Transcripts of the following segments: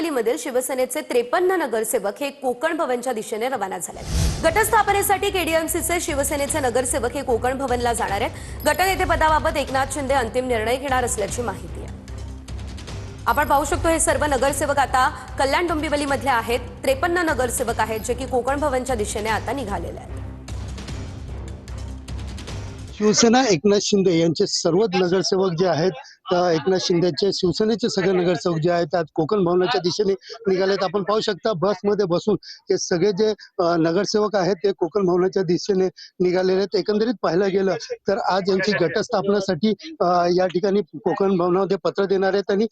डोंबिवलीमधील शिवसेनेचे 53 नगरसेवक हे कोकण भवनच्या दिशेने रवाना झाले। गटस्थापनेसाठी केडीएमसीचे शिवसेनेचे नगरसेवक हे कोकण भवनला जाणार आहेत। गटनेतेपदाबाबत एकनाथ शिंदे अंतिम निर्णय घेणार असल्याची माहिती आहे। आपण पाहू शकतो हे सर्व नगरसेवक आता कल्याण डोंबिवलीमधले आहेत। 53 नगरसेवक आहेत जे की कोकण भवनच्या दिशेने आता निघालेले आहेत। शिवसेना एकनाथ शिंदे यांचे सर्व नगरसेवक जे आहेत, एकनाथ शिंदेचे शिवसेनेचे सगळे नगरसेवक जे आहेत आज कोकण भवनाच्या दिशेने निघालेत। आपण पाहू शकता बसमध्ये बसून हे सगळे जे नगरसेवक आहेत ते कोकण भवनाच्या दिशेने निघालेले आहेत। एकंदरीत पाहायला गेलं तर आज यांची गटस्थापनासाठी या ठिकाणी कोकण भवनामध्ये पत्र देणार आहेत आणि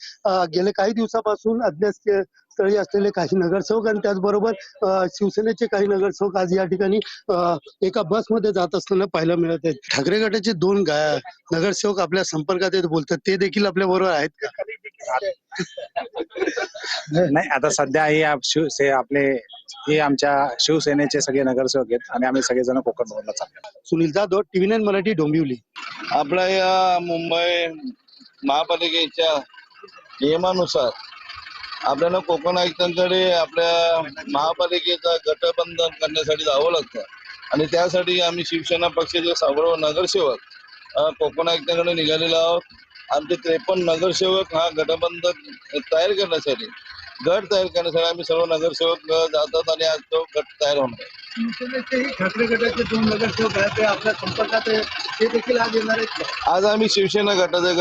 गेले काही दिवसापासून अज्ञात स्थळी असलेले काही नगरसेवक आणि त्याचबरोबर शिवसेनेचे काही नगरसेवक आज या ठिकाणी एका बसमध्ये जात असताना पाहायला मिळत आहेत। ठाकरे गटाचे 2 नगरसेवक आपल्या संपर्कात येत बोलतात, ते देखील आपल्या बरोबर आहेत का? नाही, आता सध्या हे आमच्या शिवसेनेचे सगळे नगरसेवक आहेत आणि आम्ही सगळेजण कोकण भवनला चाललो। सुनील जाधव, TV9 मराठी, डोंबिवली। आपल्या या मुंबई महापालिकेच्या नियमानुसार आपल्याला कोकण आयुक्तांकडे आपल्या महापालिकेचा गटबंधन करण्यासाठी जावं लागतं आणि त्यासाठी आम्ही शिवसेना पक्षाचे सर्व नगरसेवक कोकण आयुक्तांकडे निघालेलो आहोत। आमचे 53 नगरसेवक हा गटबंध तयार करण्यासाठी आम्ही सर्व नगरसेवक जातात आणि आज तो गट तयार होणार आहे। ठाकरे गटाचे 2 नगरसेवक आहेत ते आपल्या संपर्कात ते देखील आज येणार आहेत। आज आम्ही शिवसेना गटाचे